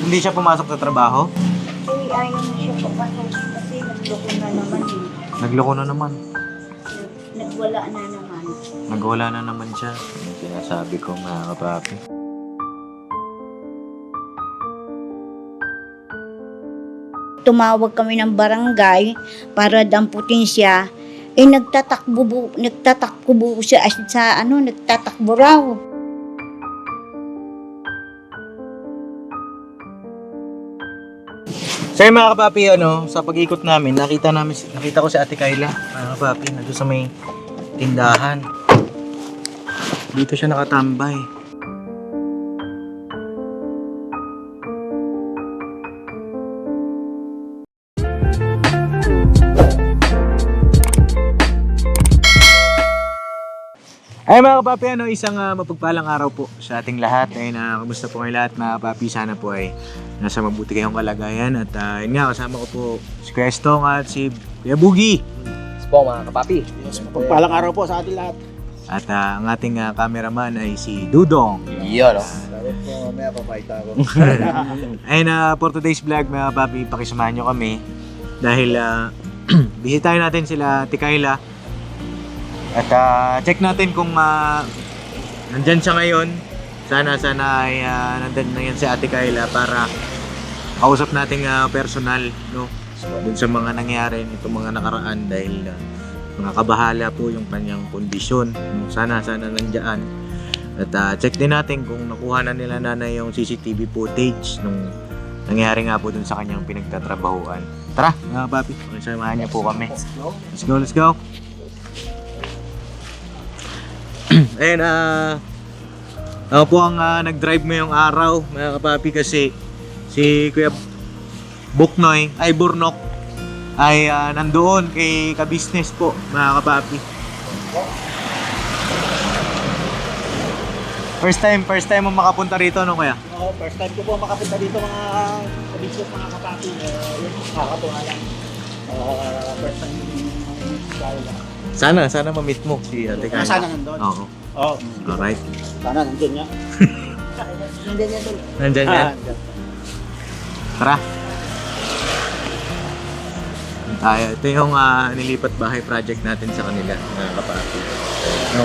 Hindi siya pumasok sa trabaho? Eh, ayaw na siya papasok kasi nagloko na naman eh. Nagloko na naman. Nagwala na naman. Nagwala na naman siya. Yung sinasabi ko mga kapapi. Tumawag kami ng barangay para damputin siya. Eh, nagtatakbo siya sa nagtatakbo raw. So yun mga kapapi, sa pag-ikot namin, nakita ko si Ate Kayla, mga kapapi, nandun sa may tindahan. Dito siya nakatambay. Ay mga kapapi, isang mapagpalang araw po sa ating lahat. Ayun, kamusta po kayo lahat mga kapapi? Sana po ay nasa mabuti kayong kalagayan. At yun nga, kasama ko po si Kuya Estong at si Kuya Boogie. Yes po mga kapapi. Pagpalang araw po sa ating lahat. At ang ating cameraman ay si Dudong. Yun o. Dapat po, mamaya papaita ako. Ayun, for today's vlog mga kapapi, pakisamahan nyo kami. Dahil bisitahin natin sila Ate Kayla. At check natin kung nandyan siya ngayon. Sana ay nandyan na yan si Ate Kayla para kausap natin personal, no? Dun sa mga nangyari nitong mga nakaraan dahil mga kabahala po yung kanyang kondisyon, no? Sana nandyan. At check din natin kung nakuha na nila nanay yung CCTV footage nung nangyari nga po dun sa kanyang pinagtatrabahuan. Tara mga papi, samahan niyo po kami. Let's go. Ayun, ako po ang nag-drive ngayong araw mga kapapi kasi si Kuya Burnok ay nandoon kay ka-business po mga kapapi. First time mo makapunta rito, no Kuya? Oo, first time ko po makapunta dito mga kabisip, mga kapapi. Yun, nakakatuwa lang. First time Sana ma-meet mo si Ate Kayla. sana nandun? Oo. Oo. Alright. Sana nandun niya. Hindi niya doon. Nandyan yan. Tara. Ito yung nilipat bahay project natin sa kanila, mga kapapi. No.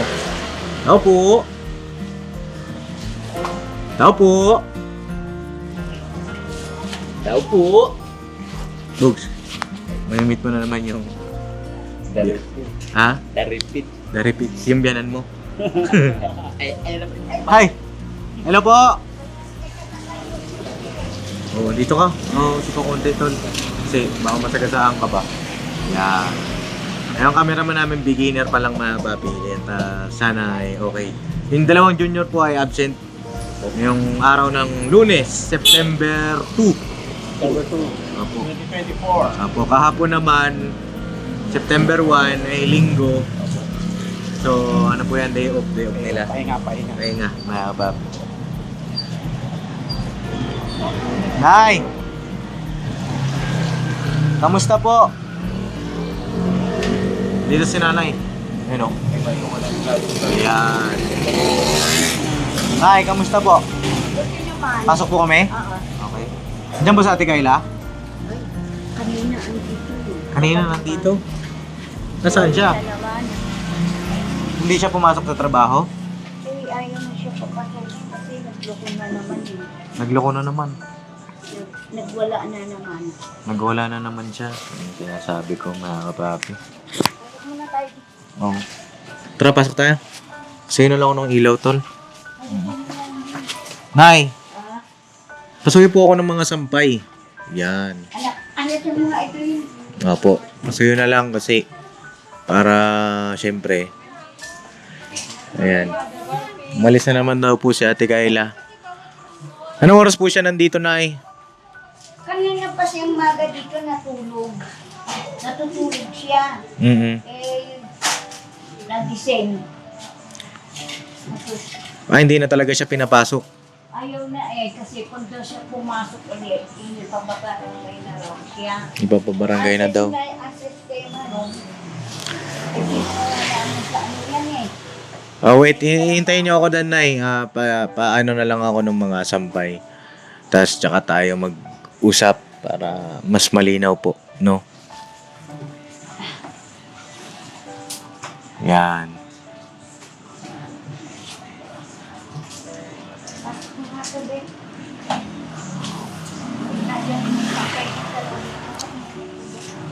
Tao po. Bugs, may meet mo na naman yung... Ha? The repeat. The repeat. Yung biyanan mo. Ay, Hi! Hello po! Oh, dito ka. Oh, dito konti tol. Kasi baka masagasaan ka ba? Yan. Ayun, cameraman namin beginner pa lang mga papi. At sana ay okay. Yung dalawang junior po ay absent. Yung araw ng Lunes, September 2. Number 2. Opo. 2024. Opo, kahapon naman, September 1 ay linggo. So, ano po yan? Day off nila. Pahinga. Pahinga, mga kabab. Nay! Kamusta po? Dito si nanay. Ayun o. Ayan. Nay, kamusta po? Buti naman. Pasok po kami? Oo. Okay. Diyan po sa Ate Kayla? Kanina andito. Kanina nandito. Nasaan siya? Sa lawan. Hindi siya pumasok sa trabaho? Eh, ayaw na siya papasok kasi nagloko na naman eh. Nagloko na naman. Nagwala na naman. Nagwala na naman siya. Yung sinasabi ko mga kapapi. Pasok muna tayo dito. Oo. Tara, pasok tayo. Sa'yo na lang ako ng ilaw, tol. Nay! Ah, Pasukin po ako ng mga sampay. Yan. ano ito mga ito yung Opo. Pasukin na lang kasi para syempre. Ayan. Umalis na naman daw po si Ate Kayla. Anong oras po siya nandito, Nay? kanina pa siyang maga dito natulog. Natutulog siya. Eh, nagising. Hindi na talaga siya pinapasok. Ayaw na eh, kasi kung daw siya pumasok ulit, hindi pa babarangay na raw siya. Iba pa barangay na daw. Ang sistema nun, eh, ano sa ano yan eh. Wait, hihintayin niyo ako doon, Nay. Paano na lang ako ng mga sampay. Tapos tsaka tayo mag-usap para mas malinaw po, no? Yan.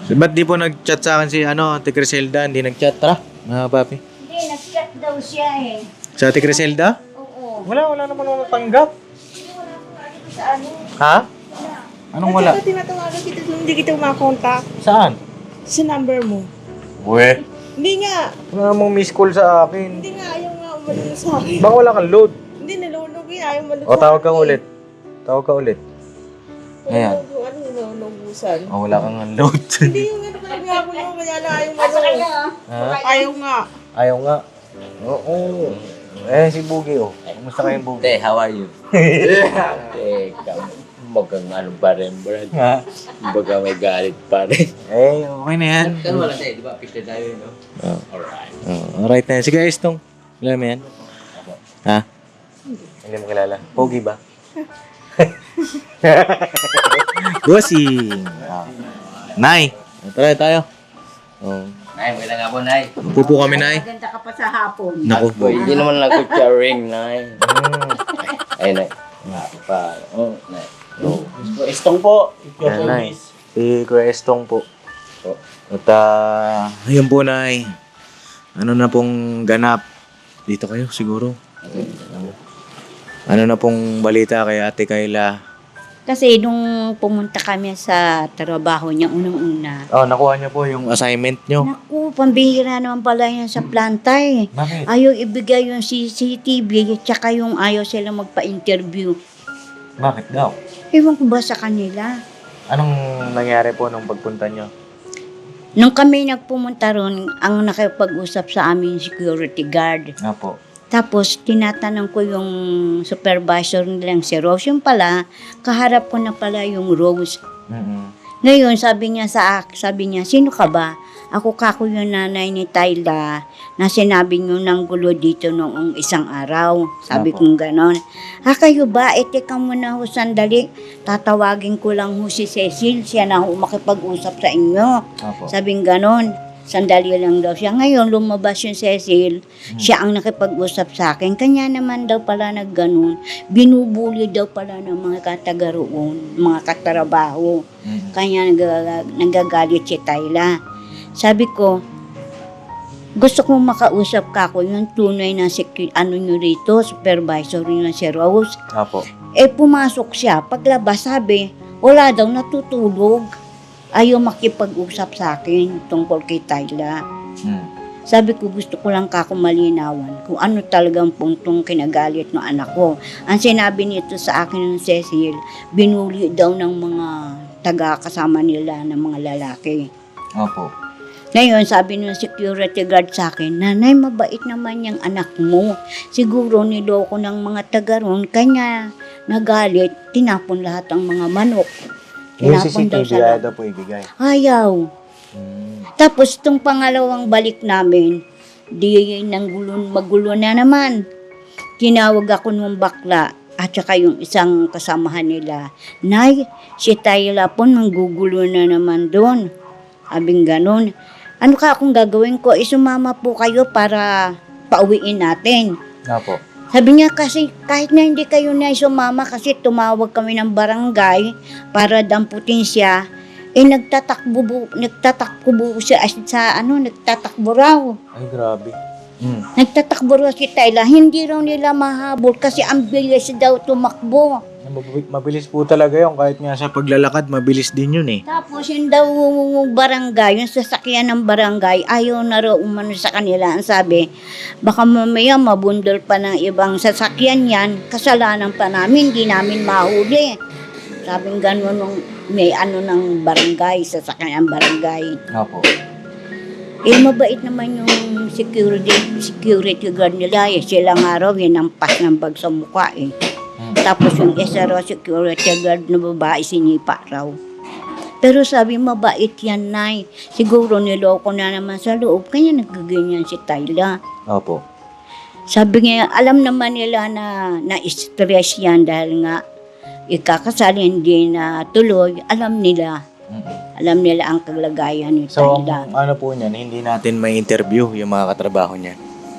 So, ba't di po nag-chat sa akin si Ate Criselda? Hindi nag-chat, tara, mga papi. Hindi, nag-chat daw siya eh. Sa Ate Criselda? Oo. Wala naman ako natanggap. Sa ano? Ha? Anong wala? At saka tinatawagan kita nung hindi kita makontak Saan? sa number mo. Uwe. Hindi nga. Wala namang miss call sa akin. Hindi nga. Ayaw nga umano sa akin. Baka wala kang load. Hindi, nalulog yun. Ayaw umano O, tawag ka ulit. Tawag ka ulit. Ayan. Yung ano, nalubusan. O, wala kang load. Hindi yung ano kaya nga ako yung kaya lang ayaw Asa kayo? umano. Ha? Ayaw nga. Ayaw nga. Oo. Si Bugi, oh. Kumusta kayong Bugi? Te, how are you? Teka, mukhang ano pa rin, Brad. Ha? Baga may galit pa rin. Okay na yan. Kan wala tayo, di ba? Pista tayo yun, no? Oh. Alright. Alright na yan. Sige, Estong. Alam mo yan? Ha? Hindi mo kilala. Pogi ba? Bossing! Nay! Tara tayo. Oh. Nay, maganda nga po, Nay. Pupo kami, Nay. Maganda ka pa sa hapon. Naku. Boy, hindi naman nag-charing, Nay. Ay, Nay. Pa. Oh, Nay. Oh. Estong po. Yan, Nay. Si Kuya Estong po. Po. At ayun po, Nay. Ano na pong ganap? Dito kayo, siguro. Ano na pong balita kay Ate Kayla? Kasi nung pumunta kami sa trabaho niya, unang-una, Oh, nakuha niyo po yung assignment niyo. naku, pambihira naman pala yan sa planta eh. Bakit? Ayaw ibigay yung CCTV, tsaka yung ayaw sila magpa-interview. Bakit daw? Ewan ko ba sa kanila? Anong nangyari po nung pagpunta niyo? Nung kami nagpumunta ron, ang nakipag-usap sa amin security guard. Nga po. Tapos, tinatanong ko yung supervisor nilang si Rose. Yung pala, kaharap ko na pala yung Rose. Mm-mm. Ngayon, sabi niya, sino ka ba? Ako kako yung nanay ni Tayla na sinabi niyo ng gulo dito noong isang araw. Sabi Apo. kong ganon. Kayo ba? Teka muna ho sandali. Tatawagin ko lang ho si Cecil. Siya na ho makipag-usap sa inyo. Apo. Sabing ganon. Sandali lang daw siya. Ngayon, lumabas yung Cecil. Siya ang nakipag-usap sa akin. Kanya naman daw pala nagganon. Binubuli daw pala ng mga katagaroon, mga katrabaho. Mm-mm. Kanya nagagalit si Tayla. Sabi ko, gusto kong makausap ka ko yung tunay na nyo rito, supervisor nyo si Rose. Apo. Pumasok siya. Paglabas, sabi, wala daw, natutulog. Ayaw makipag-usap sa akin tungkol kay Tayla. Mm. Sabi ko, gusto ko lang kako malinawan kung ano talagang puntong kinagalit ng anak ko. Ang sinabi nito sa akin ng Cecil, binuli daw ng mga taga-kasama nila ng mga lalaki. Apo. Ngayon, sabi ng security guard sa akin, Nanay, mabait naman yung anak mo. Siguro niloko ng mga taga ron, kanya nagalit, tinapon lahat ang mga manok. Yung Tinapon daw CCTV sa ayaw daw po ibigay. Ayaw. Mm. Tapos, itong pangalawang balik namin, di magulo na naman. Tinawag ako nung bakla at saka yung isang kasamahan nila. Nay, si Tayla po manggugulo na naman doon. Abing ganon. Ano ka akong gagawin ko? Isumama po kayo para pauwiin natin. Apo. Sabi niya kasi kahit na hindi kayo na sumama kasi tumawag kami ng barangay para damputin siya. Nagtatakbo siya nagtatakbo raw. Ay, grabe. Mm. Nagtatakbo raw si Tayla. Hindi raw nila mahabol kasi ang bilis daw tumakbo. Mabilis po talaga yun. Kahit nga sa paglalakad, mabilis din yun eh. Tapos yung daw barangay, yung sasakyan ng barangay, ayaw na raw umano sa kanila. Ang sabi, baka mamaya mabundol pa ng ibang sasakyan yan, kasalanan pa namin, hindi namin mahuli. Sabing gano'n nung may ng barangay, sasakyan ng barangay. Apo. Mabait naman yung security guard nila. Sila nga raw, hinampas ng bag sa mukha eh. Tapos yung isa raw security guard na babae, sinipa raw. Pero sabi, mabait yan, Nay. Siguro niloko na naman sa loob, kanya nagkaganyan si Tayla. Opo. Sabi niya, alam naman nila na na-stress yan dahil nga ikakasal, hindi na tuloy, alam nila. Alam nila ang kalagayan ni So, Tayla. ano po niyan, hindi natin may interview yung mga katrabaho niya.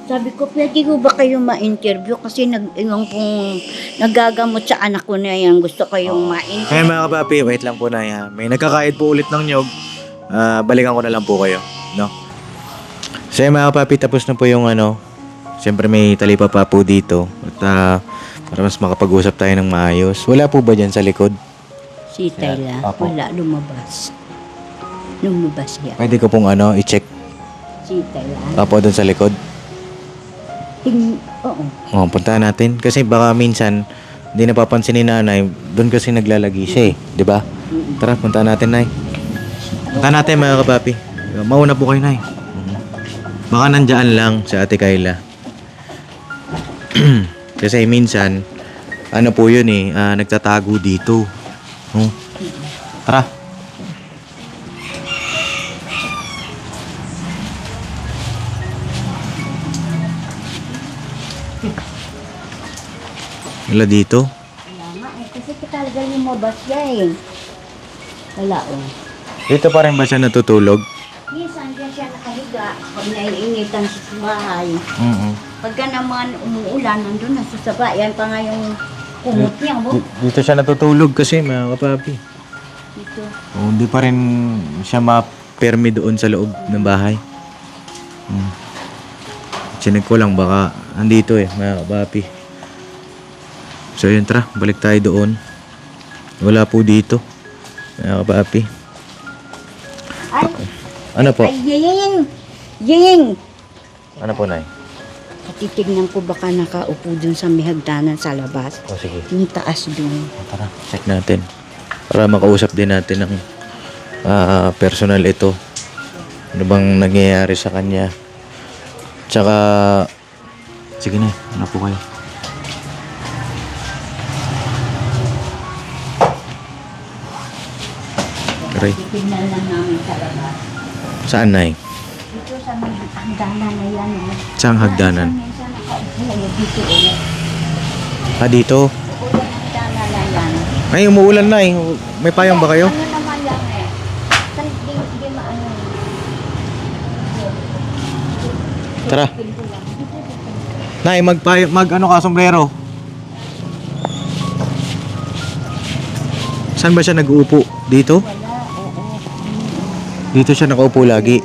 Sabi ko, pwede ko ba kayo ma-interview? Kasi yung pong nagagamot sa anak ko na yan, gusto kayong ma-interview. Kaya mga kapapi, wait lang po na ha. May nagkakait po ulit ng nyog. Balikan ko na lang po kayo. No? So yun, mga kapapi, tapos na po yung ano. Siyempre may talipa pa po dito. At para mas makapag-usap tayo ng maayos. Wala po ba dyan sa likod? Si Tayla, Apo. wala, lumabas. Lumabas yan. Pwede ko pong ano, i-check. Si Tayla. Apo doon sa likod. Oo. Puntahan natin. Kasi baka minsan, hindi napapansin ni nanay, doon kasi naglalagi siya eh. Di ba? Tara, puntahan natin, nay. Puntahan natin mga kapapi. Mauna po kayo, nay. Baka nandyan lang sa Ate Kayla. Kasi minsan, ano po yun eh, nagtatago dito. Tara. Wala dito. Wala nga eh, kasi talaga lumabas siya eh. Wala oh. Dito pa rin ba siya natutulog? Minsan dyan siya nakahiga pag naiinitan siya sa bahay. Pagka naman umuulan, nandun na sa saba. Yan pa nga yung kumot niya. Oh. Dito siya natutulog kasi mga kapapi. Dito. Hindi pa rin siya ma-permi doon sa loob ng bahay. Chinig ko lang baka andito eh mga kapapi. So yun, tara, balik tayo doon. Wala po dito mga kapapi. Ay, Ano po? ay, ying! Ying! Ano po, nay? Titignan ko baka nakaupo dun sa may hagdanan sa labas. O sige, Yung taas dun. tara, check natin. Para makausap din natin ng personal ito. Ano bang nangyayari sa kanya. Tsaka, sige na, ano po kayo? Aray, Titignan lang namin sa labas. saan, nay? Dito sa may hagdanan na yan. Oh. Saan hagdanan? Minsan nakaupo dito. Oh. Dito. Yung hagdanan na yan. Ay, umuulan na eh. May payong ba kayo? Ano naman lang eh. Di maano. Tara. Nay, mag ano ka, sombrero. Saan ba siya nag-uupo? Dito? Wala, oo. Dito siya nakaupo lagi.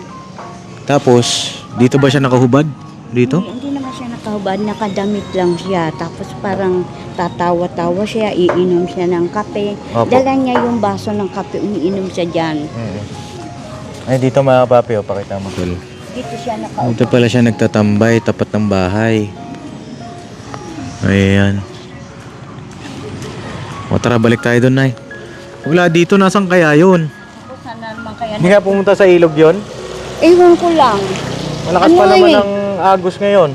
Tapos, dito ba siya nakahubad? Dito? Hindi naman siya nakahubad, nakadamit lang siya. Tapos parang tatawa-tawa siya, iinom siya ng kape. Opo. Dala niya yung baso ng kape, umiinom siya dyan. Ay, dito mga papi, pakita mo. Dito siya nakaupo. Dito pala siya nagtatambay, tapat ng bahay. Ayan. O tara, balik tayo doon, nay. Wala dito, nasan kaya yun? Ako sana naman kaya Hindi nga pumunta sa ilog yon. Ewan ko lang. Malakas Ano pa naman eh? ang agos ngayon.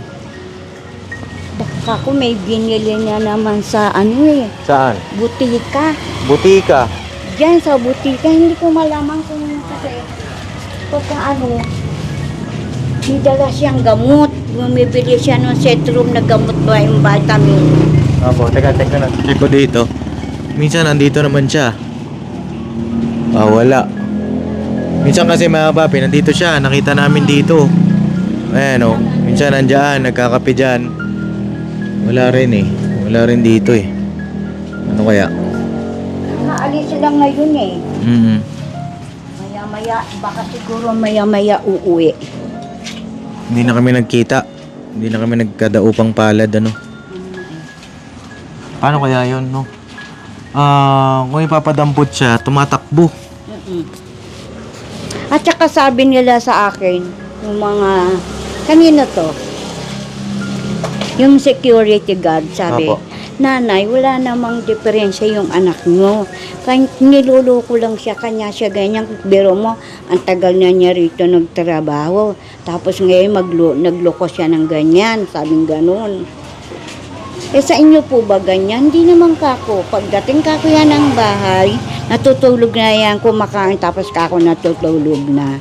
Baka ko may binili niya naman sa ano eh, Saan? butika. Butika. Diyan sa butika, hindi ko malaman kung kasi pagka ano, may dala siyang gamot. Bumibili siya ng setrum na gamot ba yung vitamin. Opo, teka na. Check ko dito. Minsan nandito naman siya. Wala. Minsan kasi mga papi, nandito siya. Nakita namin dito. Ayan o. Minsan nandyan, nagkakape dyan. Wala rin eh. Wala rin dito eh. Ano kaya? Naalis sila ngayon eh. Maya-maya, baka siguro maya-maya uuwi. Hindi na kami nagkita. Hindi na kami nagkadaupang palad ano. Paano kaya yun no? Kung ipapadampot siya, tumatakbo. At saka sabi nila sa akin, yung mga, kanino to? Yung security guard, sabi, Apo. Nanay, wala namang diferensya yung anak nyo. Niluloko lang siya, kanya siya ganyan. Biro mo, ang tagal na niya rito nagtrabaho. Tapos ngayon nagloko siya ng ganyan, sabing ganun. Eh sa inyo po ba ganyan? Hindi naman kako. Pagdating kako yan ng bahay, natutulog na yan, kumakain, tapos kako natutulog na.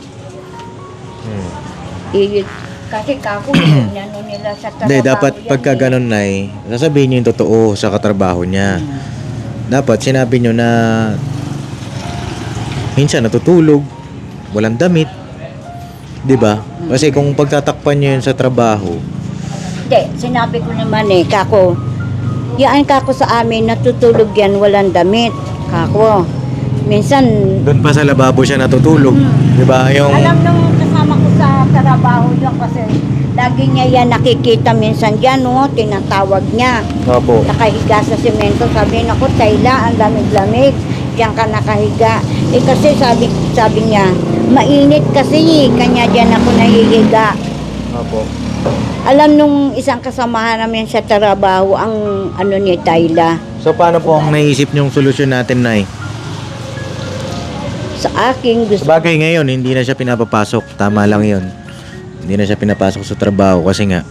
Eh, kasi kako, ano nila sa trabaho Hindi, dapat yan pagka eh. ganun na sasabihin niyo yung totoo sa katrabaho niya. dapat sinabi nyo na minsan natutulog, walang damit. 'Di ba? Kasi kung pagtatakpan nyo yun sa trabaho, Hindi, sinabi ko naman kako, yaan kako sa amin, natutulog yan, walang damit. Kako, minsan, doon pa sa lababo siya natutulog. 'Di ba? Yung alam nung kasama ko sa trabaho yun kasi lagi niya yan nakikita minsan dyan, no? Tinatawag niya. Opo. Nakahiga sa semento, sabi nako, Tayla, ang lamig-lamig. Diyan ka nakahiga. Eh kasi sabi niya, mainit kasi, kanya dyan ako nahihiga. Opo. Alam nung isang kasamahan namin sa trabaho, ang ano ni Tayla. So paano po ang naisip niyong solusyon natin, Nay? Sa akin gusto, Sabagay ngayon, hindi na siya pinapapasok. Tama lang yun. Hindi na siya pinapasok sa trabaho kasi nga,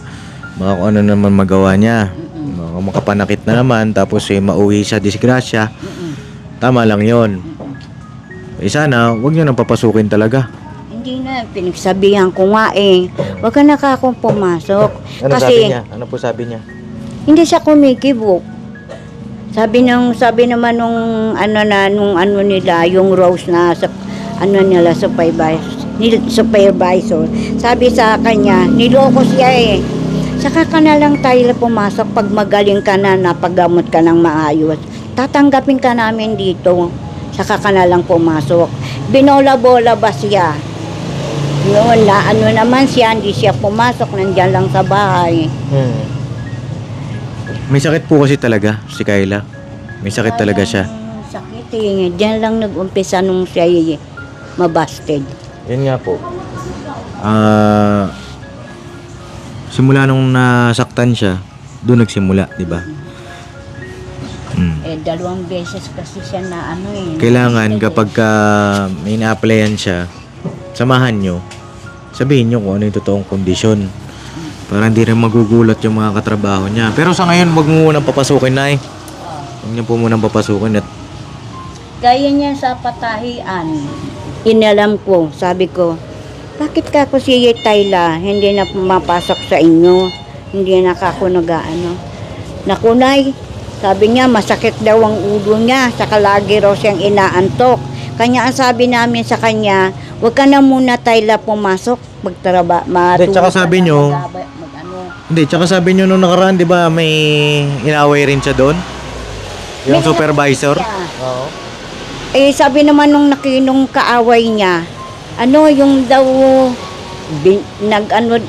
mga kung ano naman magawa niya. Mga makapanakit na naman, tapos mauwi sa disgrasya. Tama lang yun. Eh sana, huwag niyo nang papasukin talaga. hindi na, pinagsabihan ko nga wag ka na kakong pumasok. Ano Kasi, sabi niya? Ano po sabi niya? hindi siya kumikibok. Sabi naman nung ano nila, yung Rose na sa ano nila supervisor. Sabi sa kanya, niloko siya Saka ka na lang tayo pumasok pag magaling ka na, napaggamot ka ng maayos. Tatanggapin ka namin dito. Saka ka na lang pumasok. Binola-bola ba siya? Yun na ano naman siya, hindi siya pumasok, nandiyan lang sa bahay. May sakit po kasi talaga si Kayla. May sakit talaga siya. Sakit Diyan lang nag-umpisa nung siya mabasted. Yun nga po. Simula nung nasaktan siya, doon nagsimula, di ba? Dalawang beses kasi siya na Kailangan kapag may na-applyan siya, samahan nyo. Sabihin nyo kung ano yung totoong kondisyon. Para hindi rin magugulat yung mga katrabaho niya. Pero sa ngayon, wag mo munang papasukin, Nay. Huwag niyo po munang papasukin at Gaya niya sa patahian. Inalam ko, sabi ko, bakit ka ko si Tayla, hindi na pumapasok sa inyo? Hindi na ako nag-ano. Nakunay, sabi niya, masakit daw ang ulo niya, saka lagi raw siyang inaantok. Kanya ang sabi namin sa kanya, huwag ka na muna Tayla pumasok, Hindi, tsaka sabi niyo, hindi, tsaka sabi nyo nung nakaraan, di ba, may inaway rin siya doon? Yung supervisor? Oo. Sabi naman nung kaaway niya, yung daw,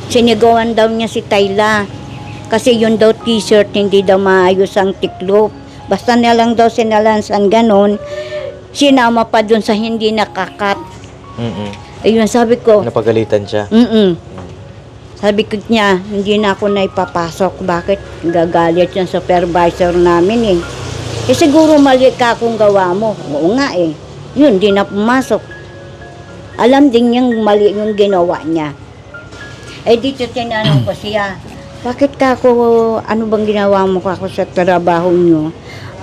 sinigawan daw niya si Tayla. Kasi yun daw t-shirt, hindi daw maayos ang tiklop. Basta na lang daw sinalansan ganon, sinama pa dun sa hindi nakakat. Ayun, sabi ko, Napagalitan siya. sabi ko niya, hindi na ako naipapasok. Bakit? Gagalit yung supervisor namin siguro mali ka kung gawa mo. Oo nga Yun, di na pumasok. Alam din niyang mali yung ginawa niya. Dito tinanong ko siya, bakit ka ako, ano bang ginawa mo kako sa trabaho niyo?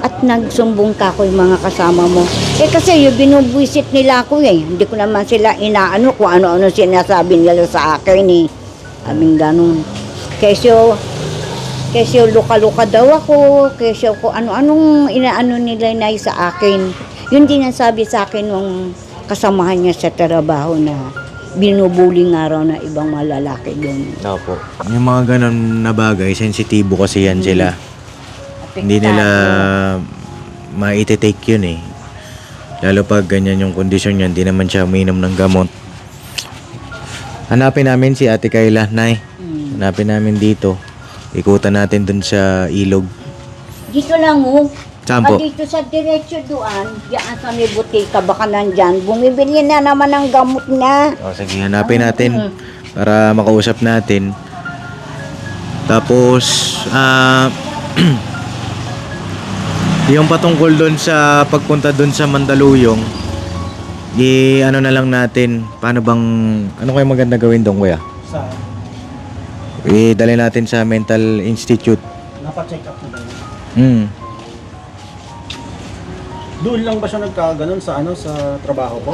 At nagsumbong ka ko yung mga kasama mo. Kasi yung binubwisit nila ako Hindi ko naman sila inaano kung ano-ano sinasabi nila sa akin Aming ganun. Kesyo luka-luka daw ako. Kesyo ko ano-anong inaano nila na sa akin. Yun din ang sabi sa akin nung kasamahan niya sa trabaho na binubuling araw na ibang mga lalaki doon. Opo. Yung mga ganun na bagay, sensitibo kasi yan sila. Hindi nila ma-take yun Lalo pag ganyan yung kondisyon niya, hindi naman siya uminom ng gamot. Hanapin namin si Ate Kayla, Nay. Hanapin namin dito. Ikutan natin dun sa ilog. Dito lang Saan po? Dito sa diretso doon, diyan sa may butika, baka nandyan. Bumibili na naman ng gamot na. Sige, hanapin natin para makausap natin. Tapos, yung patungkol doon sa pagpunta doon sa Mandaluyong, ano na lang natin, ano kayo maganda gawin doon, kuya? Sa Dali natin sa mental institute. napacheck up na ba? Doon lang ba siya nagkaganon sa sa trabaho ko?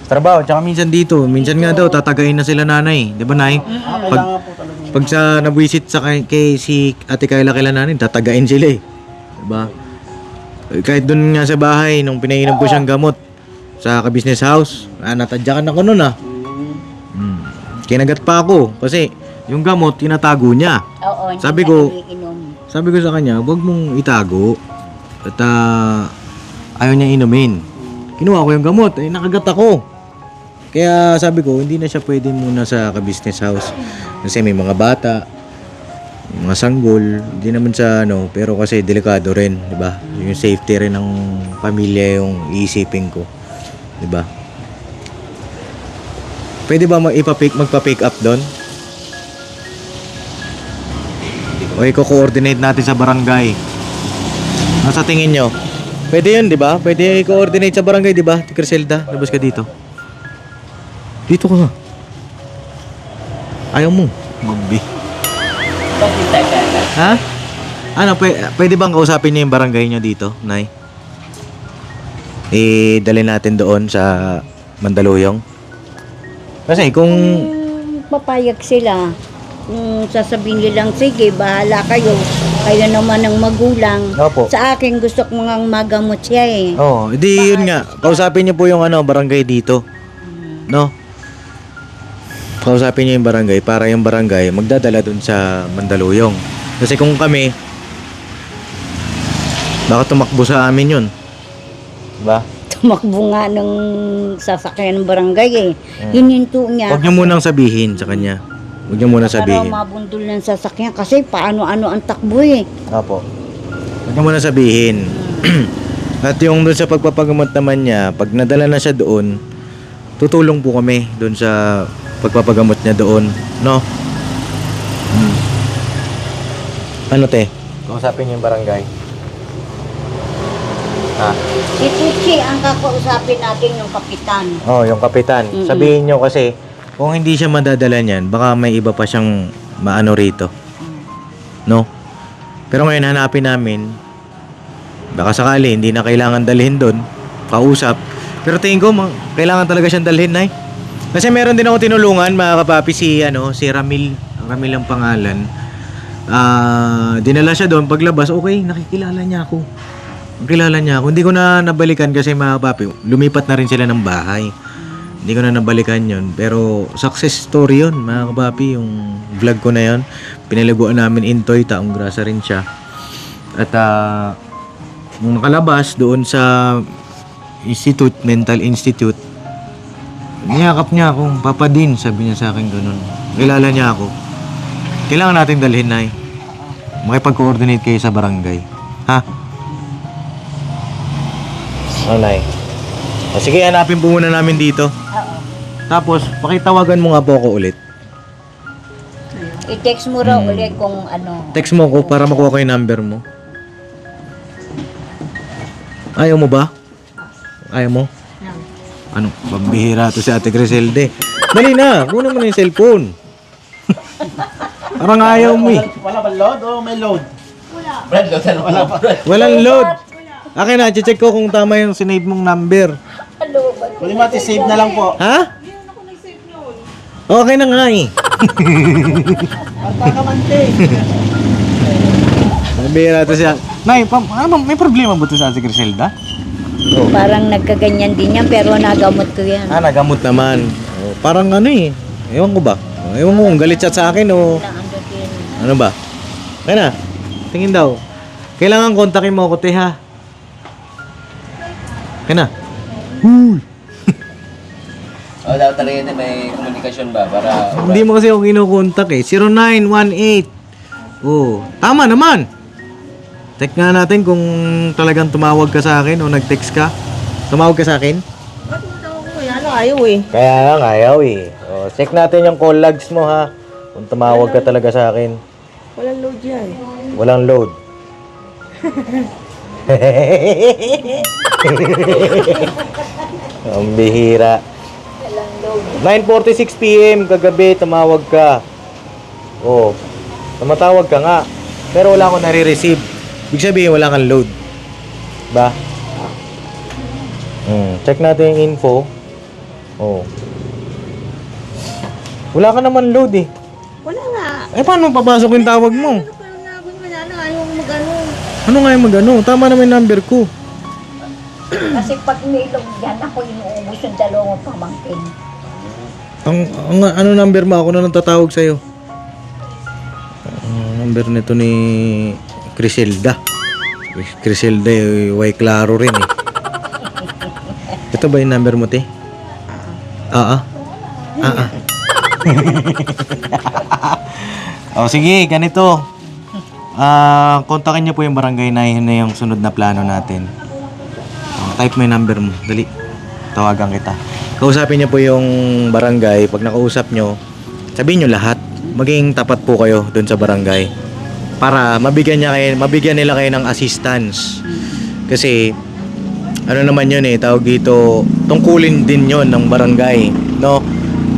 Trabaho, tsaka minsan dito. Minsan nga daw, tatagayin na sila nanay. Di ba, Nay? Kailangan po talaga. Pag sa nabwisit sa kay si Ate Kayla kila nanay, tatagayin sila Di ba? Kahit doon nga sa bahay, nung pinainom ko siyang gamot sa ka-business house, natadyakan ako noon Kinagat pa ako kasi yung gamot, tinatago niya. Oo, hindi Sabi na ko- iniinom. Sabi ko sa kanya, huwag mong itago. At ayaw niya inumin. Kinuha ko yung gamot, nakagat ako. Kaya sabi ko, hindi na siya pwede muna sa ka-business house. Kasi may mga bata, may mga sanggol, hindi naman sa pero kasi delikado rin, di ba? Yung safety rin ng pamilya yung iisipin ko, di ba? Pwede ba magpa-pick up doon? O i-coordinate natin sa barangay. Nasa tingin nyo? Pwede yun, di ba? Pwede i-coordinate sa barangay, di ba? Criselda, labas ka dito. Dito ka. Ayaw mo. Magbi. Ha? Ano, pwede bang kausapin niyo yung barangay nyo dito, Nay? Dali natin doon sa Mandaluyong. Kasi kung... Papayag sila. Kung sasabihin nilang, sige, bahala kayo. Kayo naman ang magulang. Opo. Sa akin, gusto ko nga magamot siya eh. Oh, hindi yun nga. Kausapin niyo po yung barangay dito. No? Kausapin niyo yung barangay para yung barangay magdadala dun sa Mandaluyong. Kasi kung kami, baka tumakbo sa amin yun. Diba? Tumakbo nga ng sasakyan ng barangay eh. Hininto niya. Huwag niyo munang sabihin sa kanya. Huwag niyo muna Para sabihin. mabundol ng sasakyan kasi paano-ano ang takbo eh. Opo. Huwag niyo muna sabihin. At yung doon sa pagpapagamot naman niya, pag nadala na siya doon, tutulong po kami doon sa pagpapagamot niya doon, no? Ano te? Kausapin niyo yung barangay. Ha? Si Tucci ang kakausapin natin yung kapitan. Oh, yung kapitan. Mm-mm. Sabihin niyo kasi kung hindi siya madadala niyan, baka may iba pa siyang maano rito. No? Pero ngayon hanapin namin, baka sakali hindi na kailangan dalhin doon, kausap. Pero tingin ko kailangan talaga siyang dalhin, Nay. Kasi meron din ako tinulungan, mga kapapi, si Ramil. Ramil ang pangalan. Dinala siya doon, paglabas, okay, nakikilala niya ako. Kilala niya ako. Hindi ko na nabalikan kasi, mga kapapi, lumipat na rin sila ng bahay. Hindi ko na nabalikan yon. Pero success story yon, mga kapapi, yung vlog ko na yon. Pinalaguan namin Intoy, taong grasa rin siya. At nung nakalabas doon sa Mental Institute, niyakap niya ako, Papa Din, sabi niya sa akin ganun. Kilala niya ako. Kailangan natin dalhin, Nay. Makipag-coordinate kayo sa barangay. Ha? Oh, Nay. O, sige, hanapin po muna namin dito. Oo. Tapos, pakitawagan mo nga po ako ulit. I-text mo raw ulit kung ano. Text mo ako para makuha ko yung number mo. Ayaw mo ba? Ayaw mo? Ano? Pambihira to si Ate Griselde. Dali na, kunin mo na yung cellphone. Parang ayaw mo eh. Wala ba load o may load? Brad, wala pa. Walang load. Akin na, check ko kung tama yung sinave mong number. Pwede mo save na lang po. Ha? Okay na nga eh. Pagkakamante. Pambihira to siya. Nay, may problema ba to sa Ate Griselda? Parang nagkaganyan din yan pero nagamot ko yan. Nagamot naman. Parang ano eh. Ewan ko ba? Ewan ko kung galit siya sa akin o ano ba? Kaya na. Tingin daw. Kailangan kontakin mo ako, te, ha? Kaya na. Oh, dapat talaga may komunikasyon ba para Hindi mo kasi ako kinukontak eh. 0918. Oh, tama naman. Check nga natin kung talagang tumawag ka sa akin o nag-text ka. Tumawag ka sa akin? Ba't mo tawag ko? Yan ayaw eh. Kaya lang, ayaw eh. Oh, check natin yung call logs mo, ha? Kung tumawag ka talaga sa akin. Walang load yan. Walang load. Ang bihira. 9:46 PM kagabi, tumawag ka. Oh, tumatawag ka nga. Pero wala akong nare-receive. Ibig sabihin, wala kang load. Ba? Check natin yung info. Oh. Wala ka naman load eh. Wala nga. Eh, paano papasok yung tawag mo? Pero nabot mo na ayaw mo mag-ano. Ano nga yung mag-ano? Tama naman yung number ko. Kasi pag nilog yan, ako inuubos yung dalawang pamangkin. Ang ano number mo? Ako na nang tatawag sa'yo. Number nito ni Criselda. Criselda, way klaro rin eh. Ito ba yung number mo, te? Oh, sige, ganito. Kontakin niyo po yung barangay na yun na yung sunod na plano natin. Type mo yung number mo. Dali. Tawagan kita. Kausapin niyo po yung barangay. Pag nakausap niyo, sabihin niyo lahat. Maging tapat po kayo doon sa barangay. Para mabigyan nila kayo ng assistance. Kasi ano naman yun eh, tawag dito, tungkulin din yon ng barangay, no?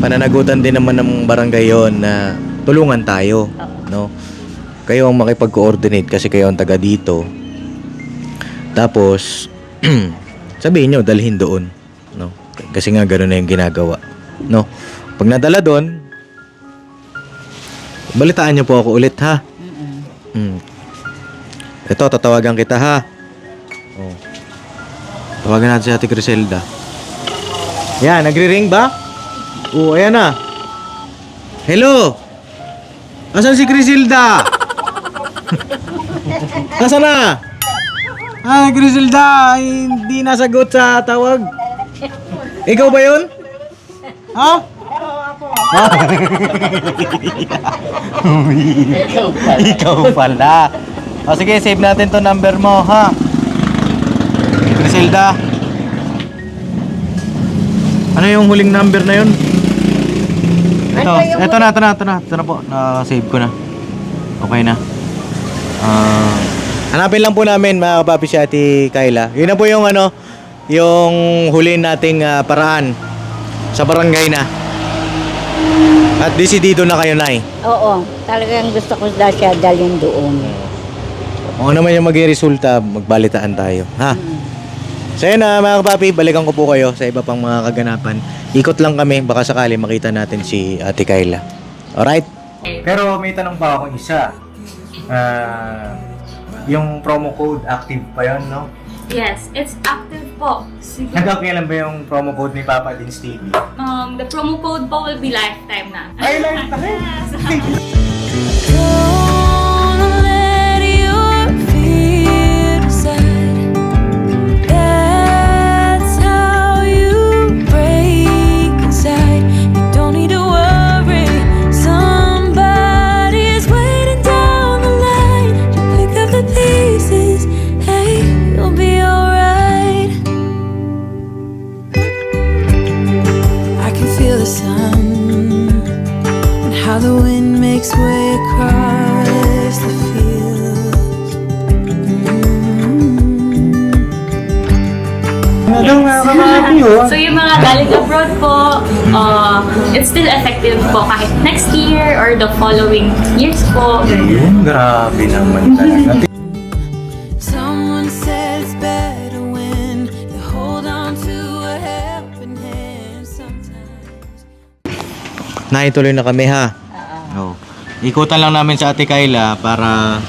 Pananagutan din naman ng barangay yon na tulungan tayo, no? Kayo ang makipag-coordinate kasi kayo ang taga dito. Tapos sabihin nyo, dalhin doon, no? Kasi nga gano'n na yung ginagawa, no? Pag nadala doon, balitaan nyo po ako ulit, ha? Ito, tatawagan kita, ha? Oh. Tawagan natin si Ate Criselda. Yan, nagre-ring ba? Oo, ayan na. Hello? Asan si Criselda? Asan na? Ah, Criselda, hindi nasagot sa tawag. Ikaw ba yun? Ha? Ikaw pala. O sige, save natin to number mo, ha? Criselda. Ano yung huling number na yun? Ito na po. Na-save ko na. Okay na. Hanapin lang po namin mga kapapi si Ate Kayla. Yun na po yung yung huli nating paraan sa barangay na. At desidido na kayo, Nay. Oo, talagang gusto ko siya dalhin doon. Kung ano man yung maging resulta, magbalitaan tayo. Ha? So yun na mga kapapi, balikan ko po kayo sa iba pang mga kaganapan. Ikot lang kami, baka sakali makita natin si Ate Kayla. Alright? Pero may tanong pa ako isa. Yung promo code active pa yun, no? Yes, it's active po. Sige. Hanggang kailan ba yung promo code ni Papa Dins TV? The promo code po will be lifetime na. Ay, lifetime! Gonna let your fear decide. That's how you break inside. You don't need to worry. Somebody's waiting down the line to pick up the pieces. Hey, you'll be alright. I can feel the sun and how the wind makes way across the fields. So yung mga galing abroad po, it's still effective po kahit next year or the following years po. Grabe naman talaga. Someone said it's better when you hold on to a helping hand sometimes. Naituloy na kami, ha? Oo. Ikutan lang namin sa Ate Kayla para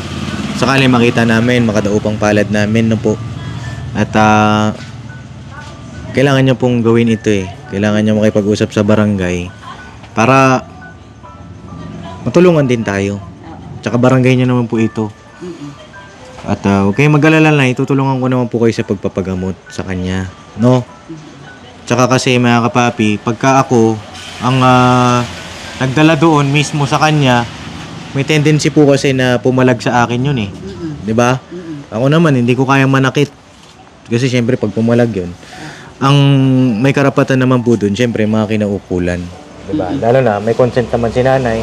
sakali makita namin, makadaupang palad namin, no po. At kailangan nyo pong gawin ito eh. Kailangan nyo makipag-usap sa barangay para matulungan din tayo. Tsaka barangay nyo naman po ito. At huwag kayong mag-alala na, itutulungan ko naman po kayo sa pagpapagamot sa kanya. No? Tsaka kasi mga kapapi, pagka ako ang nagdala doon mismo sa kanya, may tendency po kasi na pumalag sa akin yun eh. 'Di ba? Ako naman, hindi ko kayang manakit. Kasi syempre pag pumalag yun, ang may karapatan naman po doon, syempre mga kinaukulan. 'Di ba? Lalo na, may consent naman si nanay.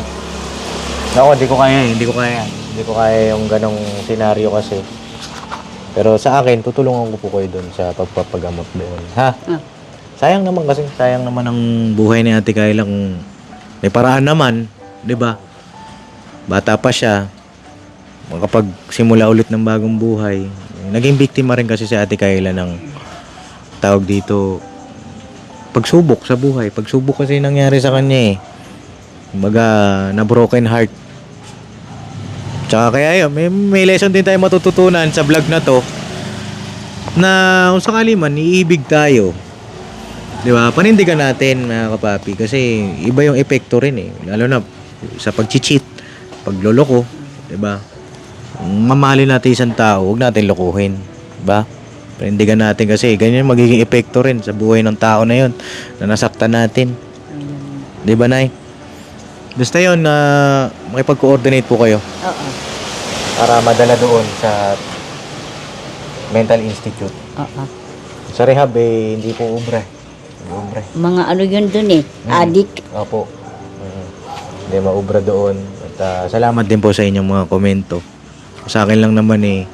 Ako, hindi ko kaya yung ganong senaryo kasi. Pero sa akin, tutulungan ko po kayo doon sa pagpapagamot doon. Ha? Sayang naman ang buhay ni Ate Kayla kung may paraan naman, 'di ba? Bata pa siya, makapagsimula ulit ng bagong buhay. Naging biktima rin kasi si Ate Kayla ng tawag dito, pagsubok sa buhay. Pagsubok kasi nangyari sa kanya eh. Kumbaga, na broken heart. Tsaka kaya yun, may lesson din tayo matututunan sa vlog na to. na kung sakali man, iibig tayo. Di ba? Panindigan natin, mga kapapi. Kasi iba yung epekto rin eh. Lalo na sa pag-cheat, pagloloko. Di ba? Mamahalin natin isang tao, huwag natin lokohin. Di ba? Panindigan natin kasi ganyan magiging epekto rin sa buhay ng tao na yun na nasaktan natin. Di ba, Nay? Basta yun, makipag-coordinate po kayo Oo. para madala doon sa mental institute. Oo. Sa rehab eh, hindi po ubra. Hindi ubra. Mga ano yun dun eh. Adik. Opo. Hindi maubra doon. At salamat din po sa inyong mga komento. Sa akin lang naman eh,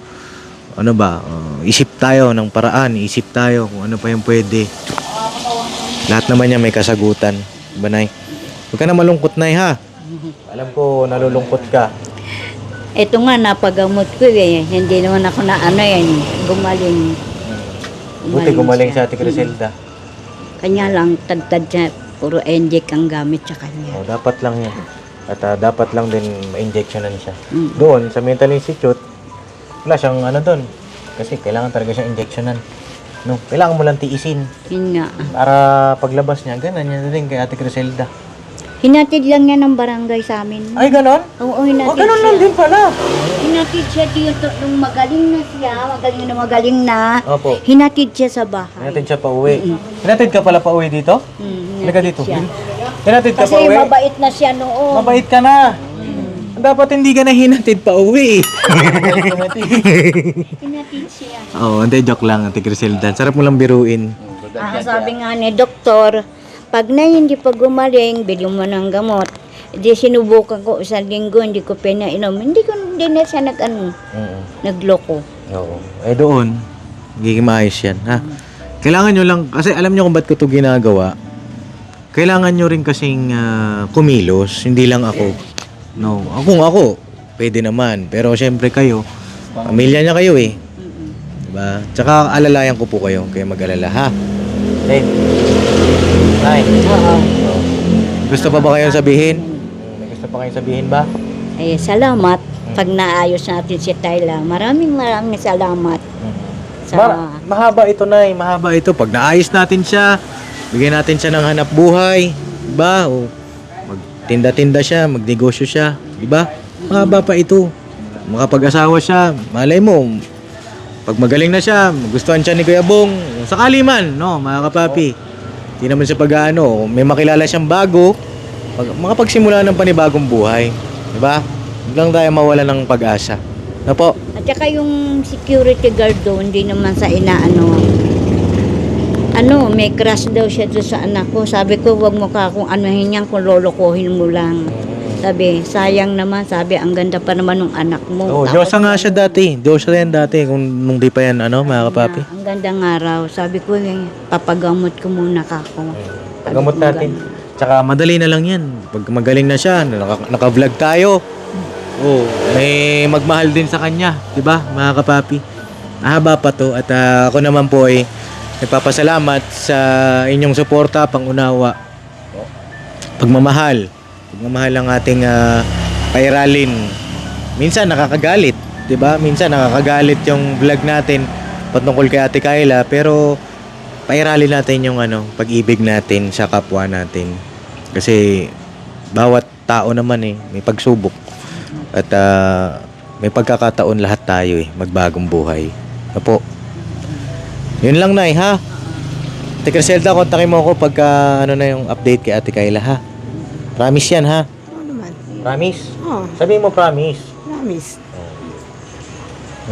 ano ba, isip tayo ng paraan, isip tayo kung ano pa yung pwede. Lahat naman yan may kasagutan. Diba, Nay? Huwag ka na malungkot, Nay, ha? Alam ko, nalulungkot ka. Ito nga, napagamot ko eh. Hindi naman ako na ano yan. Gumaling. Buti gumaling sa Ate Criselda. Kanya lang, tagtad siya. Puro enjek ang gamit sa kanya. Oh, dapat lang yan. At dapat lang din ma-injectionan siya. Mm. Doon, sa mental institute, wala siyang ano doon. Kasi kailangan talaga siyang injectionan. No, kailangan mo lang tiisin. Yun nga. Para paglabas niya, ganun yan din kay Ate Criselda. Hinatid lang niya ng barangay sa amin. Ay, ganon? Oo, hinatid Ganon lang siya. din pala. Hinatid siya dito nung magaling na siya. Magaling na. Opo. Hinatid siya sa bahay. Hinatid siya pa uwi. Hinatid ka pala pa uwi dito? Halika dito. siya. Hinatid ka Kasi pa uwi? mabait na siya noon. Mabait ka na. Dapat hindi ka na hinatid pa uwi. Hinatid siya. Oo, hindi, joke lang, Ate Criselda. Sarap mo lang biruin. Sabi nga ni doktor, pag na hindi pa gumaling, bilhin mo ng gamot. Di sinubukan ko isang linggo, hindi ko pinainom. Hindi na siya nagloko. Oo. Eh doon, magiging maayos yan, ha? Kailangan nyo lang, kasi alam nyo kung ba't ko ito ginagawa. Kailangan nyo rin kasing kumilos, hindi lang ako. No, ako, pwede naman. Pero syempre kayo, pamilya niya kayo eh. Diba? Tsaka alalayan ko po kayo, kaya mag-alala, ha? Hey. Nay. Oo. Gusto pa ba kayong sabihin? May gusto pa kayong sabihin ba? Eh, salamat. Pag naayos natin si Tayla, maraming salamat. Mahaba ito, Nay. Mahaba ito. Pag naayos natin siya, bigyan natin siya ng hanap buhay. Diba? O magtinda-tinda siya, magnegosyo siya. Diba? Mahaba pa ito. Makapag-asawa siya. Malay mo, pag magaling na siya, gustuhan siya ni Kuya Bong. Sakali man, no, mga kapapi. Hindi naman siya pag-ano. May makilala siyang bago. Makapagsimula ng panibagong buhay. Diba? Huwag lang tayo mawala ng pag-asa. Ano po? At saka yung security guard doon, hindi naman sa may crush daw siya doon sa anak ko. Sabi ko, wag mo ka kung anuhin yan, kung lolokohin mo lang. Sabi, sayang naman, sabi, ang ganda pa naman ng anak mo. Oo, Tapos, Diyosa nga siya dati. Diyosa yan dati, nung di pa yan, mga kapapi. ang gandang araw. Sabi ko, papagamot ko muna kako. Pagamot natin. Tsaka madali na lang yan. Pag magaling na siya, naka-vlog tayo. Oh, may magmahal din sa kanya, 'di ba? Mga kapapi. Mahaba pa 'to at ako naman po ay nagpapasalamat sa inyong suporta, pangunawa. Pagmamahal ang ating pairalin. Minsan nakakagalit, 'di ba? Minsan nakakagalit yung vlog natin patungkol kay Ate Kayla, pero pairalin natin yung pag-ibig natin sa kapwa natin. Kasi bawat tao naman may pagsubok. At may pagkakataon lahat tayo magbagong buhay. Apo. Yun lang, Nay, ha? Ate Criselda, kontakin mo ako pagka na yung update kay Ate Kayla, ha? Promise yan, ha? Oo naman. Promise? Oo, Sabihin mo promise. promise.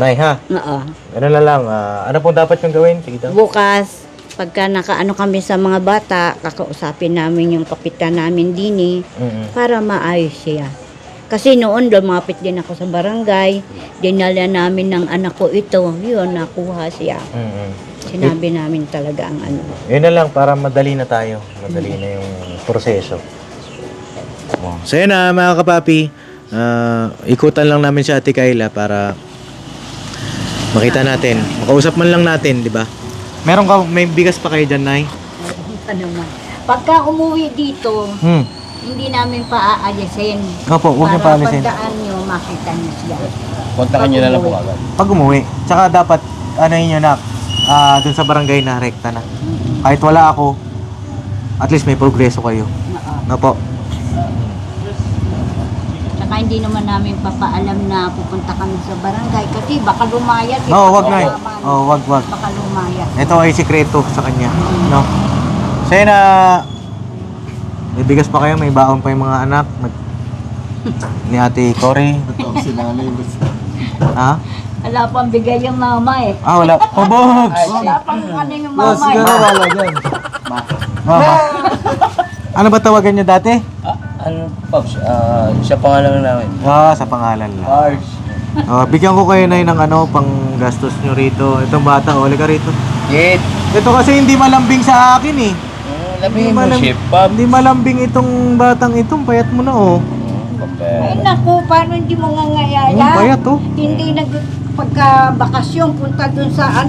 Nay, ha? Oo. Ano na lang, ano pong dapat yung gawin? Sige daw. Bukas, pagka kami sa mga bata, kakausapin namin yung kapitan namin dini para maayos siya. Kasi noon, lumapit din ako sa barangay, dinala namin ng anak ko ito, yun, nakuha siya. Sinabi namin talaga ang Yun na lang, para madali na tayo. Madali na yung proseso. So yun na, mga kapapi. Ikutan lang namin si Ate Kayla para makita natin. Makausap man lang natin, di ba? May bigas pa kayo dyan, Nay? Pagka umuwi dito, hindi namin paaalisin. Opo, huwag niyo paalisin. Para pagdaan nyo, makita nyo siya. Kontakin nyo na lang po agad. Pag umuwi, tsaka dapat, nyo na, dun sa barangay na rekta na. Kahit wala ako, at least may progreso kayo. No po. Tsaka hindi naman namin papaalam na pupunta kami sa barangay kasi baka lumayas. No, wag na. Wag. Baka lumayas. Ito ay sikreto sa kanya, no? So yun, may bigas pa kayo, may baon pa yung mga anak. Ni Ate Cory. Ha? Wala pang bigay yung mama eh. Wala. Pabog! Wala pang ano yung mama eh. wala dyan. Mama. Ano ba tawagan niyo dati? Ano, Pops? Siya pangalan namin. Sa pangalan lang. Mars. Bigyan ko kayo na ng pang gastos nyo rito. Itong bata, oli ka rito. Yet. Ito kasi hindi malambing sa akin eh. Labihin mo, Chef Pops. Hindi malambing itong batang itong, payat mo na oh. Ay naku, paano hindi mo nga ngayaya? Payat oh. Hindi pagka-bakasyon, punta dun sa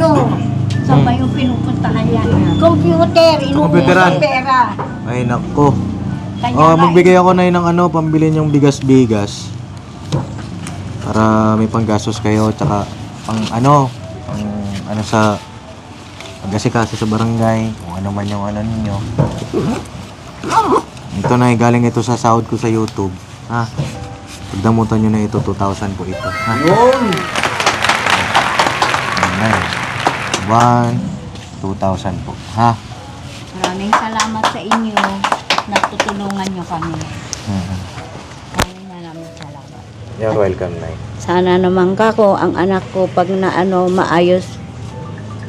saan ba yung pinupuntahan yan? Computer, Computeran. inuusap pera. Ay nako. Kanya nga Magbigay ako na ng pambili niyong bigas-bigas. Para may panggastos kayo, tsaka pang sa pagkasikaso sa barangay, kung ano man yung ninyo. Ito na galing ito sa sahod ko sa YouTube. Ha? Pagdamutan nyo na ito, 2,000 po ito. Ha? Yun! 2,000 po. Ha? Maraming salamat sa inyo. Natutulungan nyo kami. Maraming salamat. You're welcome, Nay. Sana naman kako, ang anak ko, pag maayos,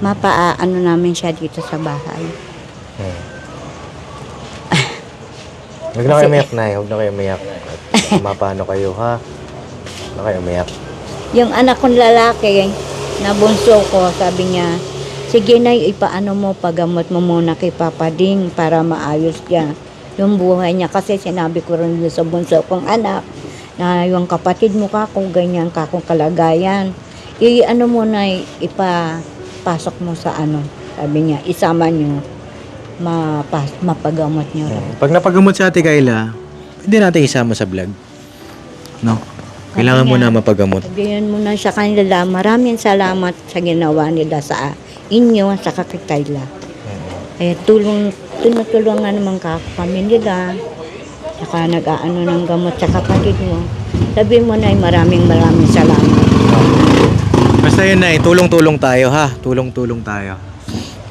mapaano namin siya dito sa bahay. Huwag na kayo umiyak, Nay. Huwag na kayo umiyak. Mapano kayo, ha? Huwag na kayo umiyak. Yung anak kong lalaki, na bunso ko, sabi niya, sige na, ipaano mo, pagamot mo muna kay Papa Ding para maayos niya yung buhay niya. Kasi sinabi ko rin sa bunso kong anak, na yung kapatid mo kung ganyan kung kalagayan, ano mo na, ipapasok mo sa sabi niya, isama niyo, mapagamot niyo rin. Pag napagamot si Ate Kayla, hindi natin isama sa vlog. No? Kailangan mo na mapagamot. Sabihin mo na sa kanila, maraming salamat sa ginawa nila sa inyo, sa kay Kayla. Tinutulungan naman kami nila, saka nag-aano ng gamot sa kapatid mo. Sabihin mo na maraming salamat. Basta yun na, tulong-tulong tayo ha. Tulong-tulong tayo.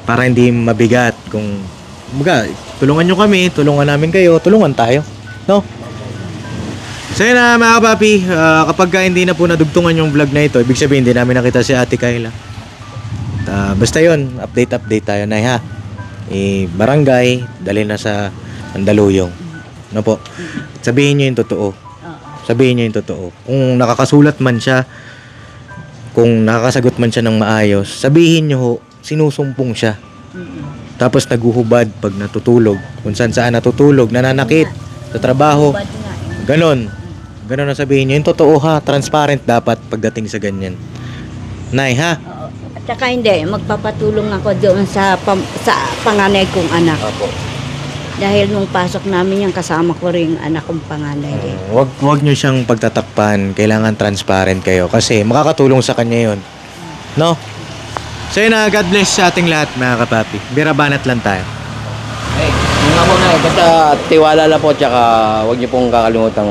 Para hindi mabigat kung tulungan nyo kami, tulungan namin kayo, tulungan tayo. No? So yun na mga kapapi, kapag hindi na po nadugtungan yung vlog na ito, ibig sabihin hindi namin nakita si Ate Kayla. Basta yun, update tayo na ha. Barangay, dali na sa Mandaluyong. No po? Sabihin nyo yung totoo. Sabihin nyo yung totoo. Kung nakakasulat man siya, kung nakakasagot man siya ng maayos, sabihin nyo ho, sinusumpong siya. Tapos naguhubad pag natutulog. Kung saan natutulog, nananakit sa trabaho. Ganon na sabihin nyo. Yung totoo ha, transparent dapat pagdating sa ganyan. Nay ha? At saka hindi, magpapatulong ako doon sa panganay kong anak. Opo. Dahil nung pasok namin yung kasama ko rin yung anak kong panganay rin. Wag nyo siyang pagtatakpan. Kailangan transparent kayo. Kasi makakatulong sa kanya yun. No? So yun na, God bless sa ating lahat mga kapapi. Birabanat lang tayo. Yung ako na, basta tiwala lang po, tsaka huwag niyo pong kakalimutang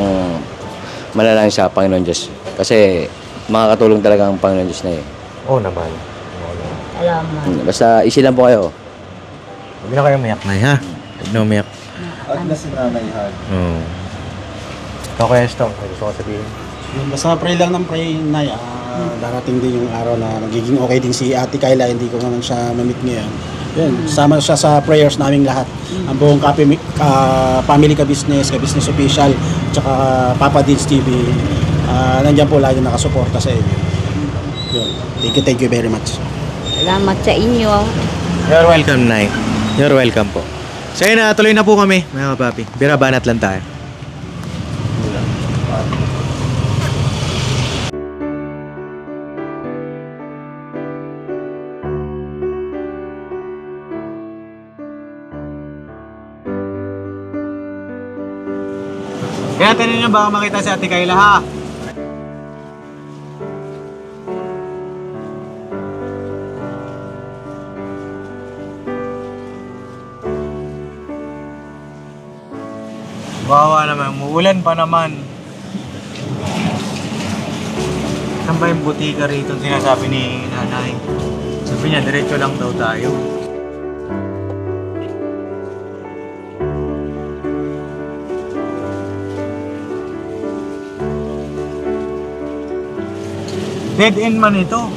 manalangin sa Panginoon Diyos. Kasi makakatulong talaga ang Panginoon Diyos na yun. Oo naman. Salamat. Basta isi lang po kayo. Huwag na kayo umiyak, Nay, ha? Huwag na umiyak. At na si Nanay Han. Oo. Ikaw kaya, Stong, may gusto ko sabihin. Basta pray lang ng pray, Nay. Darating din yung araw na magiging okay din si Ate Kayla. Hindi ko naman siya mamit ngayon. Yun, sama siya sa prayers naming lahat. Ang buong family ka-business official, tsaka Papa Deeds TV. Nandiyan po lagi nakasuporta sa inyo. Yun. Thank you very much. Salamat sa inyo. You're welcome, Nay. You're welcome po. So yun na, tuloy na po kami, mga kapapi. Birabanat lang tayo. Kaya tanin nyo baka makita si Ate Kayla ha. Wawa naman, umuulan pa naman. Saan ba yung butika rito sinasabi ni nanay? Sabi niya, diretso lang daw tayo. Dead end man ito.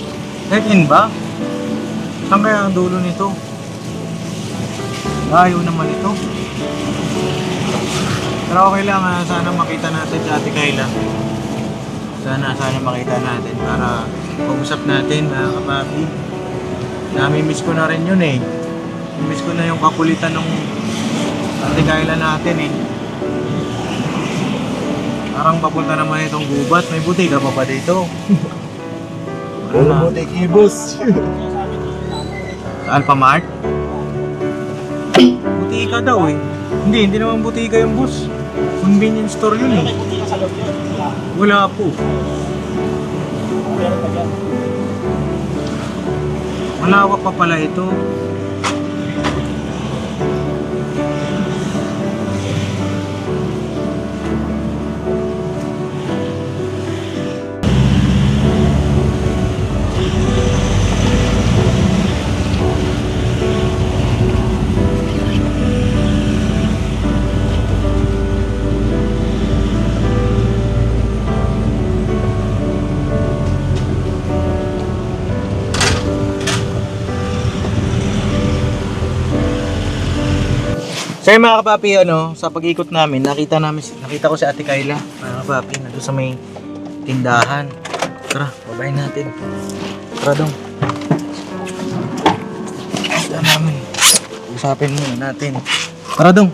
Dead end ba? Saan kaya ang dulo nito? Ayaw naman ito. Pero okay lang, sana makita natin si Ate Kayla. Sana makita natin para pag-usap natin, mga kapapi. Nami-miss ko na rin yun eh. Miss ko na yung kakulitan ng Ate Kayla natin eh. Parang papunta naman itong gubat. May butika pa ba dito? Ano na? Butik ibus. Sa Alphamart? Butika daw eh. Hindi naman butika yung boss. Convenience store yun eh. Wala po. Malawak pa pala ito. So yung mga kapapi, sa pag-ikot namin, nakita ko si Ate Kayla, mga kapapi, nandun sa may tindahan. Tara, babayin natin. Tara dong. Tara namin. Usapin muna natin. Tara dong.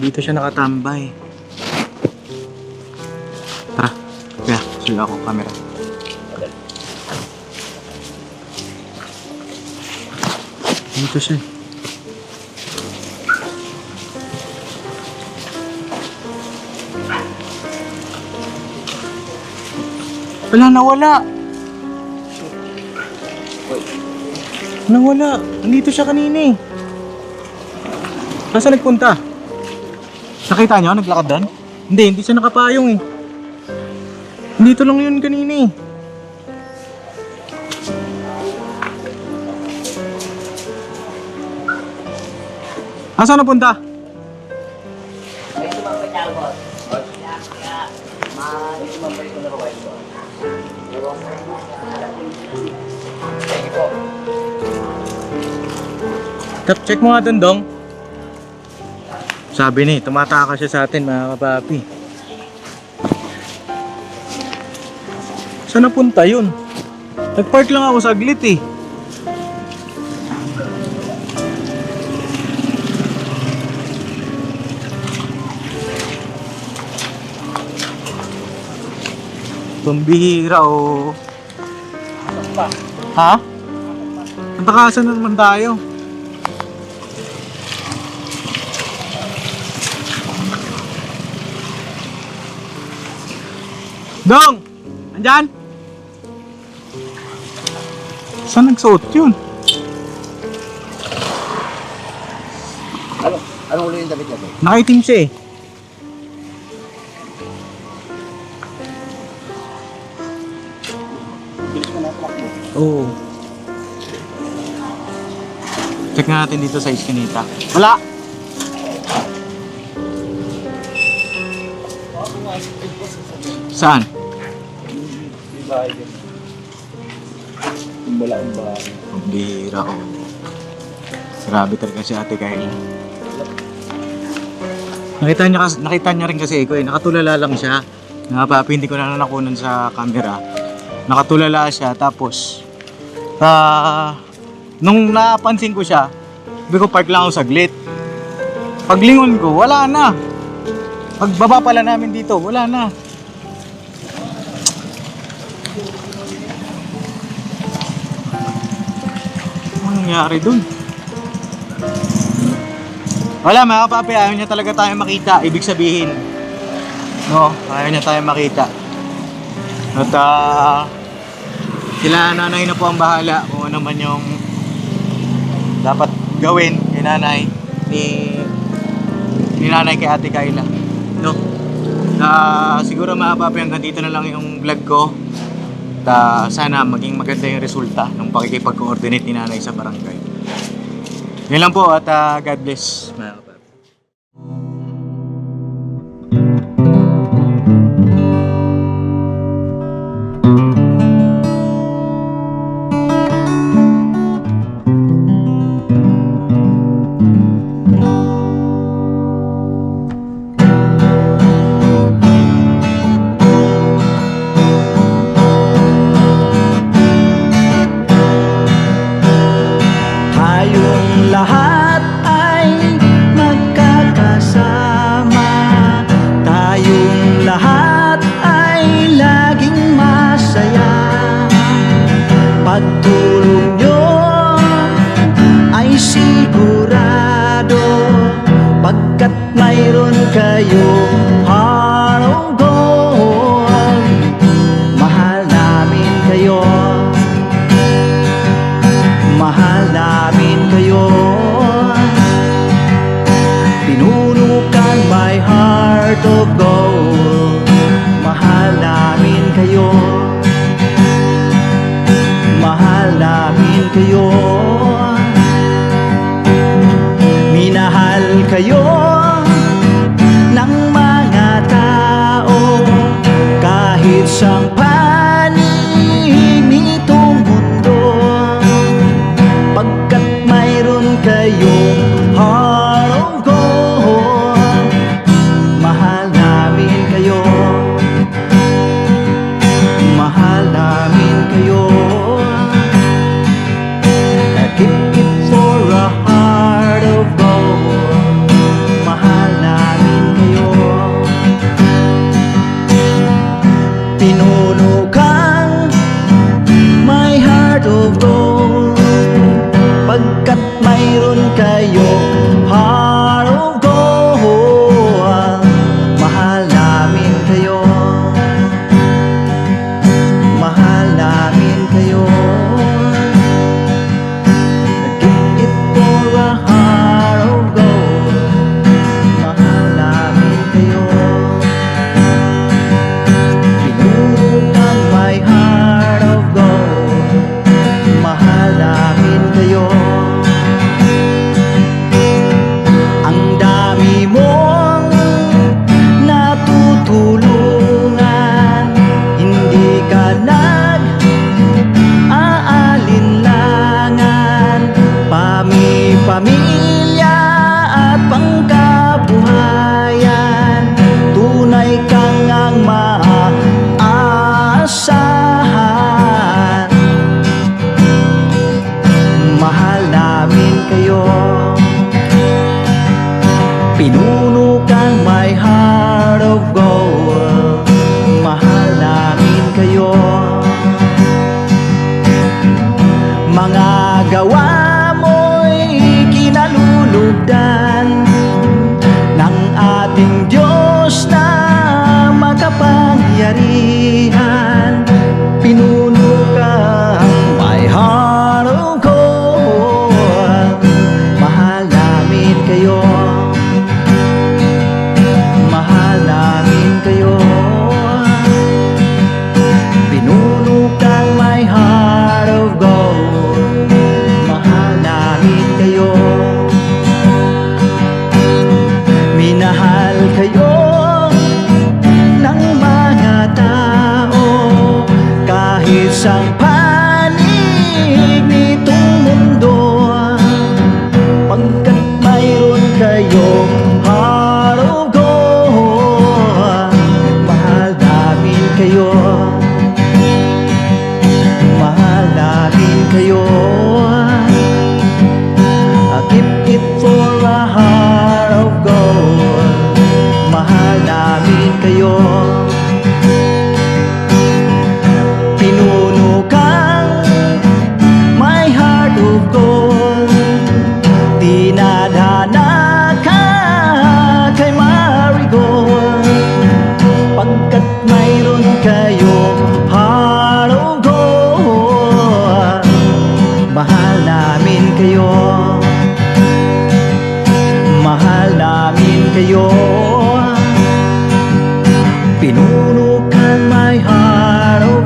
Dito siya nakatambay. Tara, kaya, sila ako camera. Dito siya. Wala, nawala. Nawala. Nandito siya kanina eh. Nasaan nagpunta? Nakita niyo? Naglakad doon? Hindi siya nakapayong eh. Dito lang yun kanina eh. Saan napunta? Check mo nga dun, Dong. Sabi ni, tumataka siya sa atin, mga kapapi. Saan napunta yun? Nagpark lang ako saglit eh. Pambihira o... Ha? Natakasan na naman tayo. Dong! Andyan? Saan nagsuot yun? Anong ulo yung damit niya? Nakaitim siya eh. Oo. Check nga natin dito sa iskinita. Wala! Saan? Ang bihira ko. Grabe talaga si Ate Kayla. Nakita niya rin kasi ako eh. Nakatulala lang siya. Papi, hindi ko na nakunan sa camera. Nakatulala siya tapos nung napansin ko siya, sabi ko park lang ako saglit. Paglingon ko, wala na. Pagbaba pala namin dito, wala na. Ano nangyari dun? Wala mga kapapi, ayaw niya talaga tayo makita. Ibig sabihin, no, ayaw niya tayo makita. At sila nanay na po ang bahala kung ano man yung dapat gawin kay nanay ni nanay kay Ate Kayla, no? Siguro mga papi, hanggang dito na lang yung vlog ko. Sana maging maganda yung resulta ng pakikipag-coordinate ni nanay sa barangay. Yan lang po at God bless mga papi. Tayong lahat ay magkakasama, tayong lahat ay laging masaya. Pagtulong nyo ay sigurado, pagkat mayroon kayong heart of gold. Mahal namin kayo, mahal namin kayo. Pinunukan my heart of gold. Mahal namin kayo, mahal namin kayo. Minahal kayo ng mga tao kahit sang panig nitong mundo, pagkat mayroon kayong heart of gold. Mahal namin kayo, mahal namin kayo. Keep it for a heart of gold. Mahal namin kayo. Pinuno kang my heart of gold, pagkat mayroon kayong heart of gold. Mahal namin kayo, mahal namin kayo. Give it for a heart of gold. Mahal namin kayo. Pinunukan my heart of gold. Mahal namin kayo. Ang dami mong natutulungan, hindi ka nag-aalinlangan. Pamilya at pangkabuhayan, tunay kang ang maaasahan. Mahal namin kayo, pinuno kang my heart of gold. Mahal namin kayo. Mga gawa mo'y kinalulugdan ng ating Diyos na makapangyarihan. Pinuno kang my heart of gold. Mahal namin kayo, mahal namin kayo. Pinuno kang my heart of gold. Mahal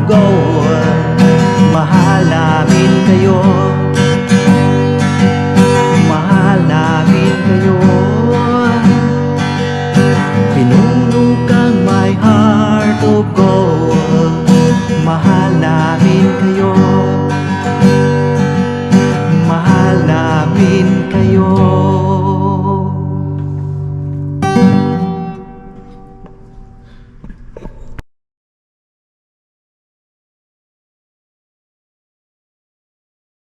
gold.